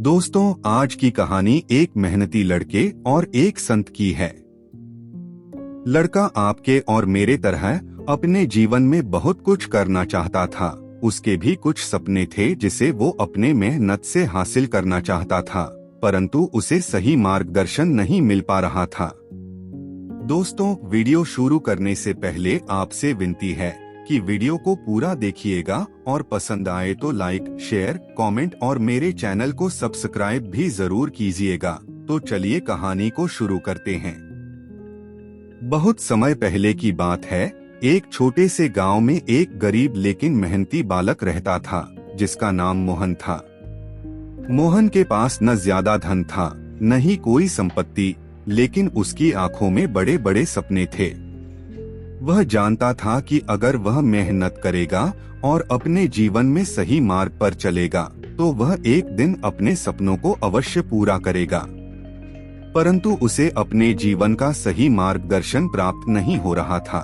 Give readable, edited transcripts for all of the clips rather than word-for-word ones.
दोस्तों, आज की कहानी एक मेहनती लड़के और एक संत की है। लड़का आपके और मेरे तरह अपने जीवन में बहुत कुछ करना चाहता था। उसके भी कुछ सपने थे जिसे वो अपने मेहनत से हासिल करना चाहता था, परंतु उसे सही मार्गदर्शन नहीं मिल पा रहा था। दोस्तों, वीडियो शुरू करने से पहले आपसे विनती है कि वीडियो को पूरा देखिएगा और पसंद आए तो लाइक, शेयर, कमेंट और मेरे चैनल को सब्सक्राइब भी जरूर कीजिएगा। तो चलिए कहानी को शुरू करते हैं। बहुत समय पहले की बात है। एक छोटे से गांव में एक गरीब लेकिन मेहनती बालक रहता था, जिसका नाम मोहन था। मोहन के पास न ज्यादा धन था, न ही कोई संपत्ति, लेकिन उसकी आंखों में बड़े बड़े सपने थे। वह जानता था कि अगर वह मेहनत करेगा और अपने जीवन में सही मार्ग पर चलेगा तो वह एक दिन अपने सपनों को अवश्य पूरा करेगा। परंतु उसे अपने जीवन का सही मार्गदर्शन प्राप्त नहीं हो रहा था।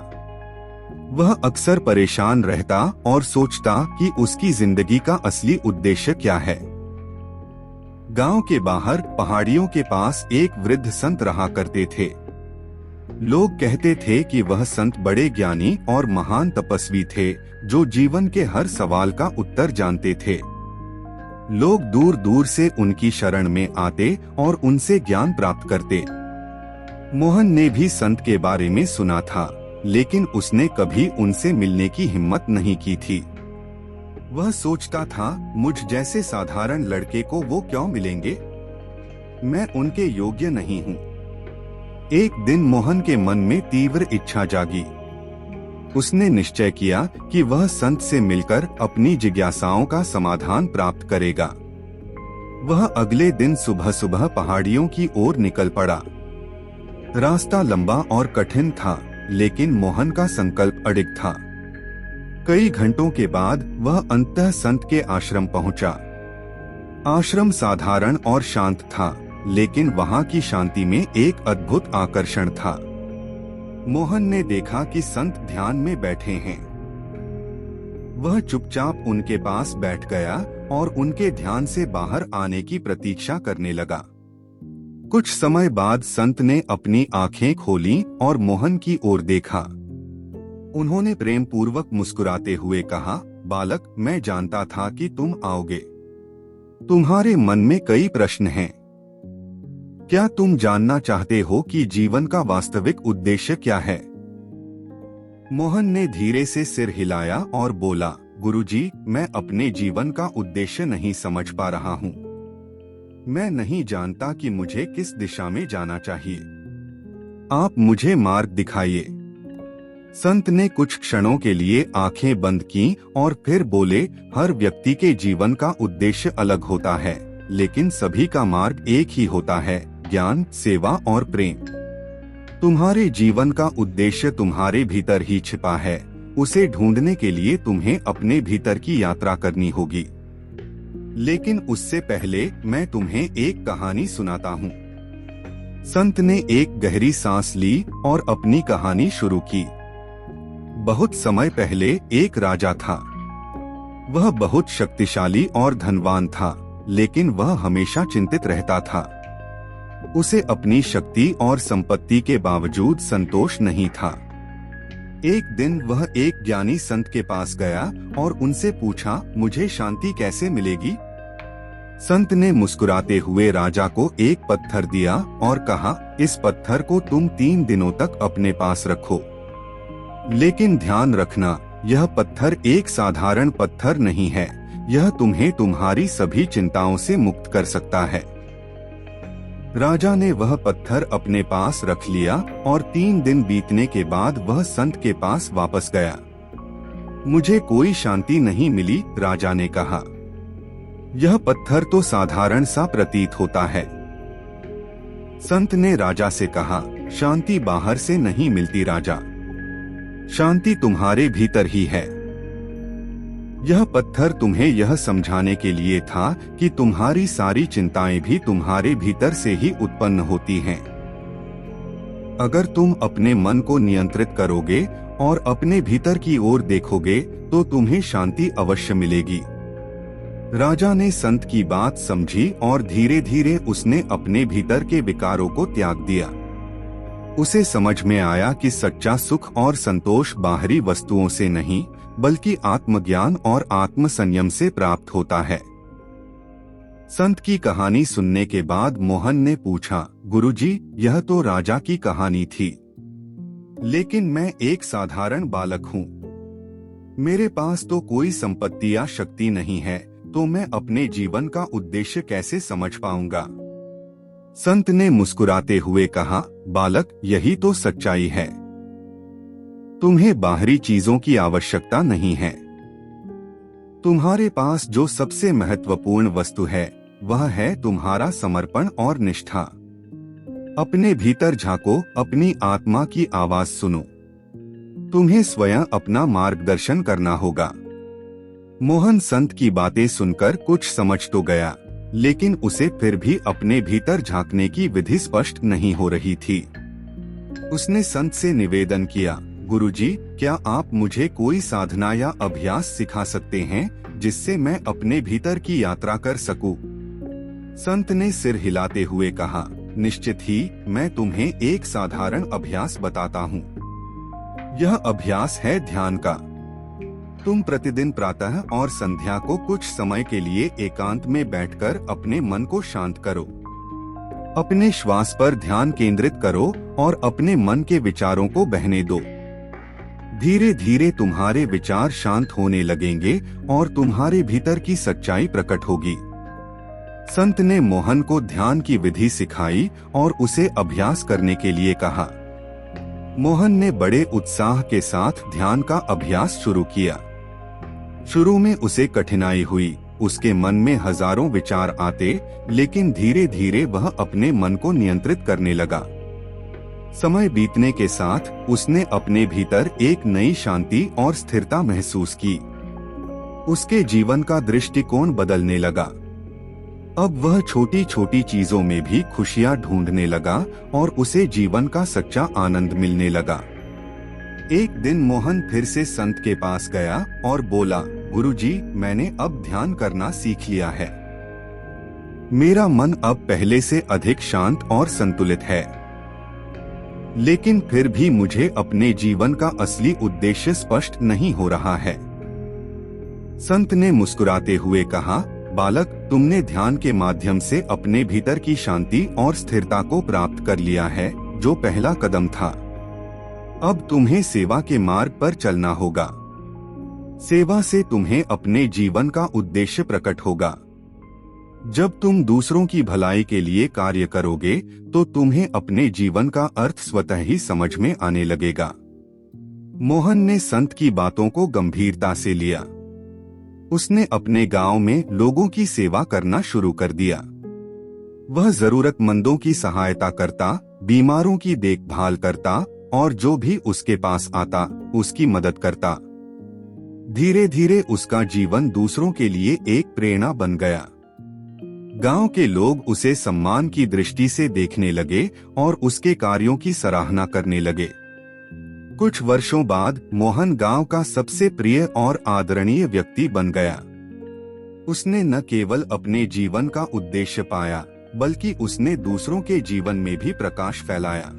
वह अक्सर परेशान रहता और सोचता कि उसकी जिंदगी का असली उद्देश्य क्या है। गांव के बाहर पहाड़ियों के पास एक वृद्ध संत रहा करते थे। लोग कहते थे कि वह संत बड़े ज्ञानी और महान तपस्वी थे, जो जीवन के हर सवाल का उत्तर जानते थे। लोग दूर दूर से उनकी शरण में आते और उनसे ज्ञान प्राप्त करते। मोहन ने भी संत के बारे में सुना था, लेकिन उसने कभी उनसे मिलने की हिम्मत नहीं की थी। वह सोचता था, मुझ जैसे साधारण लड़के को वो क्यों मिलेंगे? मैं उनके योग्य नहीं हूँ। एक दिन मोहन के मन में तीव्र इच्छा जागी। उसने निश्चय किया कि वह संत से मिलकर अपनी जिज्ञासाओं का समाधान प्राप्त करेगा। वह अगले दिन सुबह सुबह पहाड़ियों की ओर निकल पड़ा। रास्ता लंबा और कठिन था, लेकिन मोहन का संकल्प अडिग था। कई घंटों के बाद वह अंततः संत के आश्रम पहुंचा। आश्रम साधारण और शांत था, लेकिन वहां की शांति में एक अद्भुत आकर्षण था। मोहन ने देखा कि संत ध्यान में बैठे हैं। वह चुपचाप उनके पास बैठ गया और उनके ध्यान से बाहर आने की प्रतीक्षा करने लगा। कुछ समय बाद संत ने अपनी आंखें खोलीं और मोहन की ओर देखा। उन्होंने प्रेम पूर्वक मुस्कुराते हुए कहा, बालक, मैं जानता था कि तुम आओगे। तुम्हारे मन में कई प्रश्न हैं। क्या तुम जानना चाहते हो कि जीवन का वास्तविक उद्देश्य क्या है? मोहन ने धीरे से सिर हिलाया और बोला, गुरुजी, मैं अपने जीवन का उद्देश्य नहीं समझ पा रहा हूँ। मैं नहीं जानता कि मुझे किस दिशा में जाना चाहिए। आप मुझे मार्ग दिखाइए। संत ने कुछ क्षणों के लिए आंखें बंद की और फिर बोले, हर व्यक्ति के जीवन का उद्देश्य अलग होता है, लेकिन सभी का मार्ग एक ही होता है, ज्ञान, सेवा और प्रेम। तुम्हारे जीवन का उद्देश्य तुम्हारे भीतर ही छिपा है। उसे ढूंढने के लिए तुम्हें अपने भीतर की यात्रा करनी होगी। लेकिन उससे पहले मैं तुम्हें एक कहानी सुनाता हूँ। संत ने एक गहरी सांस ली और अपनी कहानी शुरू की। बहुत समय पहले एक राजा था। वह बहुत शक्तिशाली और धनवान था, लेकिन वह हमेशा चिंतित रहता था। उसे अपनी शक्ति और संपत्ति के बावजूद संतोष नहीं था। एक दिन वह एक ज्ञानी संत के पास गया और उनसे पूछा, मुझे शांति कैसे मिलेगी? संत ने मुस्कुराते हुए राजा को एक पत्थर दिया और कहा, इस पत्थर को तुम 3 दिनों तक अपने पास रखो। लेकिन ध्यान रखना, यह पत्थर एक साधारण पत्थर नहीं है। यह तुम्हें तुम्हारी सभी चिंताओं से मुक्त कर सकता है। राजा ने वह पत्थर अपने पास रख लिया और 3 दिन बीतने के बाद वह संत के पास वापस गया। मुझे कोई शांति नहीं मिली, राजा ने कहा। यह पत्थर तो साधारण सा प्रतीत होता है। संत ने राजा से कहा, शांति बाहर से नहीं मिलती राजा, शांति तुम्हारे भीतर ही है। यह पत्थर तुम्हें यह समझाने के लिए था कि तुम्हारी सारी चिंताएं भी तुम्हारे भीतर से ही उत्पन्न होती हैं। अगर तुम अपने मन को नियंत्रित करोगे और अपने भीतर की ओर देखोगे तो तुम्हें शांति अवश्य मिलेगी। राजा ने संत की बात समझी और धीरे धीरे उसने अपने भीतर के विकारों को त्याग दिया। उसे समझ में आया कि सच्चा सुख और संतोष बाहरी वस्तुओं से नहीं बल्कि आत्मज्ञान और आत्म संयम से प्राप्त होता है। संत की कहानी सुनने के बाद मोहन ने पूछा, गुरुजी, यह तो राजा की कहानी थी, लेकिन मैं एक साधारण बालक हूँ। मेरे पास तो कोई संपत्ति या शक्ति नहीं है, तो मैं अपने जीवन का उद्देश्य कैसे समझ पाऊंगा? संत ने मुस्कुराते हुए कहा, बालक, यही तो सच्चाई है। तुम्हें बाहरी चीजों की आवश्यकता नहीं है। तुम्हारे पास जो सबसे महत्वपूर्ण वस्तु है वह है तुम्हारा समर्पण और निष्ठा। अपने भीतर झांको, अपनी आत्मा की आवाज सुनो। तुम्हें स्वयं अपना मार्गदर्शन करना होगा। मोहन संत की बातें सुनकर कुछ समझ तो गया, लेकिन उसे फिर भी अपने भीतर झांकने की विधि स्पष्ट नहीं हो रही थी। उसने संत से निवेदन किया, गुरुजी, क्या आप मुझे कोई साधना या अभ्यास सिखा सकते हैं जिससे मैं अपने भीतर की यात्रा कर सकूं? संत ने सिर हिलाते हुए कहा, निश्चित ही, मैं तुम्हें एक साधारण अभ्यास बताता हूँ। यह अभ्यास है ध्यान का। तुम प्रतिदिन प्रातः और संध्या को कुछ समय के लिए एकांत में बैठकर अपने मन को शांत करो। अपने श्वास पर ध्यान केंद्रित करो और अपने मन के विचारों को बहने दो। धीरे धीरे तुम्हारे विचार शांत होने लगेंगे और तुम्हारे भीतर की सच्चाई प्रकट होगी। संत ने मोहन को ध्यान की विधि सिखाई और उसे अभ्यास करने के लिए कहा। मोहन ने बड़े उत्साह के साथ ध्यान का अभ्यास शुरू किया। शुरू में उसे कठिनाई हुई, उसके मन में हजारों विचार आते, लेकिन धीरे धीरे वह अपने मन को नियंत्रित करने लगा। समय बीतने के साथ उसने अपने भीतर एक नई शांति और स्थिरता महसूस की। उसके जीवन का दृष्टिकोण बदलने लगा। अब वह छोटी छोटी चीजों में भी खुशियां ढूंढने लगा और उसे जीवन का सच्चा आनंद मिलने लगा। एक दिन मोहन फिर से संत के पास गया और बोला, गुरुजी, मैंने अब ध्यान करना सीख लिया है। मेरा मन अब पहले से अधिक शांत और संतुलित है, लेकिन फिर भी मुझे अपने जीवन का असली उद्देश्य स्पष्ट नहीं हो रहा है। संत ने मुस्कुराते हुए कहा, बालक, तुमने ध्यान के माध्यम से अपने भीतर की शांति और स्थिरता को प्राप्त कर लिया है, जो पहला कदम था। अब तुम्हें सेवा के मार्ग पर चलना होगा। सेवा से तुम्हें अपने जीवन का उद्देश्य प्रकट होगा। जब तुम दूसरों की भलाई के लिए कार्य करोगे तो तुम्हें अपने जीवन का अर्थ स्वतः ही समझ में आने लगेगा। मोहन ने संत की बातों को गंभीरता से लिया। उसने अपने गांव में लोगों की सेवा करना शुरू कर दिया। वह जरूरतमंदों की सहायता करता, बीमारों की देखभाल करता और जो भी उसके पास आता उसकी मदद करता। धीरे धीरे उसका जीवन दूसरों के लिए एक प्रेरणा बन गया। गांव के लोग उसे सम्मान की दृष्टि से देखने लगे और उसके कार्यों की सराहना करने लगे। कुछ वर्षों बाद मोहन गांव का सबसे प्रिय और आदरणीय व्यक्ति बन गया। उसने न केवल अपने जीवन का उद्देश्य पाया, बल्कि उसने दूसरों के जीवन में भी प्रकाश फैलाया।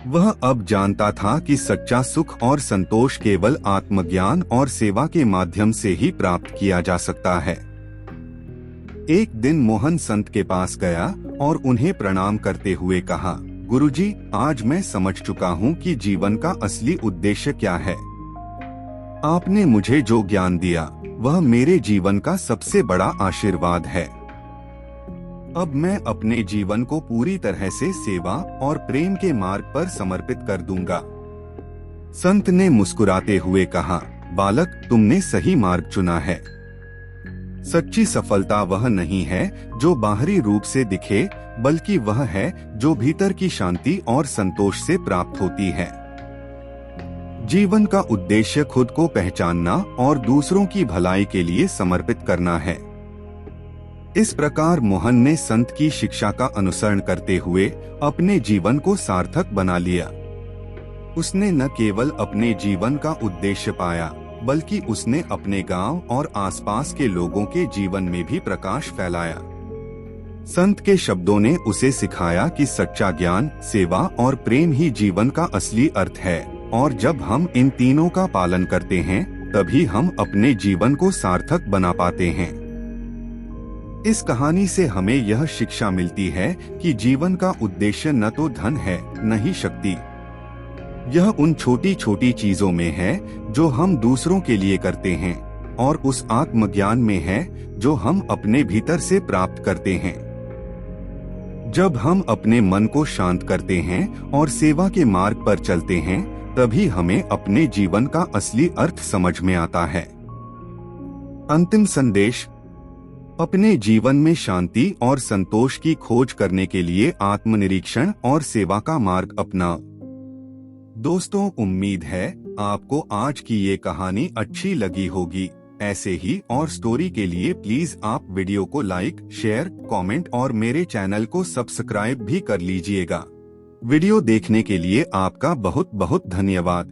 वह अब जानता था कि सच्चा सुख और संतोष केवल आत्मज्ञान और सेवा के माध्यम से ही प्राप्त किया जा सकता है। एक दिन मोहन संत के पास गया और उन्हें प्रणाम करते हुए कहा, गुरुजी, आज मैं समझ चुका हूँ कि जीवन का असली उद्देश्य क्या है। आपने मुझे जो ज्ञान दिया वह मेरे जीवन का सबसे बड़ा आशीर्वाद है। अब मैं अपने जीवन को पूरी तरह से सेवा और प्रेम के मार्ग पर समर्पित कर दूंगा। संत ने मुस्कुराते हुए कहा, बालक, तुमने सही मार्ग चुना है। सच्ची सफलता वह नहीं है जो बाहरी रूप से दिखे, बल्कि वह है जो भीतर की शांति और संतोष से प्राप्त होती है। जीवन का उद्देश्य खुद को पहचानना और दूसरों की भलाई के लिए समर्पित करना है। इस प्रकार मोहन ने संत की शिक्षा का अनुसरण करते हुए अपने जीवन को सार्थक बना लिया। उसने न केवल अपने जीवन का उद्देश्य पाया, बल्कि उसने अपने गांव और आसपास के लोगों के जीवन में भी प्रकाश फैलाया। संत के शब्दों ने उसे सिखाया कि सच्चा ज्ञान, सेवा और प्रेम ही जीवन का असली अर्थ है, और जब हम इन तीनों का पालन करते हैं तभी हम अपने जीवन को सार्थक बना पाते हैं। इस कहानी से हमें यह शिक्षा मिलती है कि जीवन का उद्देश्य न तो धन है, न ही शक्ति। यह उन छोटी छोटी चीजों में है जो हम दूसरों के लिए करते हैं, और उस आत्मज्ञान में है जो हम अपने भीतर से प्राप्त करते हैं। जब हम अपने मन को शांत करते हैं और सेवा के मार्ग पर चलते हैं, तभी हमें अपने जीवन का असली अर्थ समझ में आता है। अंतिम संदेश: अपने जीवन में शांति और संतोष की खोज करने के लिए आत्मनिरीक्षण और सेवा का मार्ग अपनाओ। दोस्तों, उम्मीद है आपको आज की ये कहानी अच्छी लगी होगी। ऐसे ही और स्टोरी के लिए प्लीज आप वीडियो को लाइक, शेयर, कमेंट और मेरे चैनल को सब्सक्राइब भी कर लीजिएगा। वीडियो देखने के लिए आपका बहुत बहुत धन्यवाद।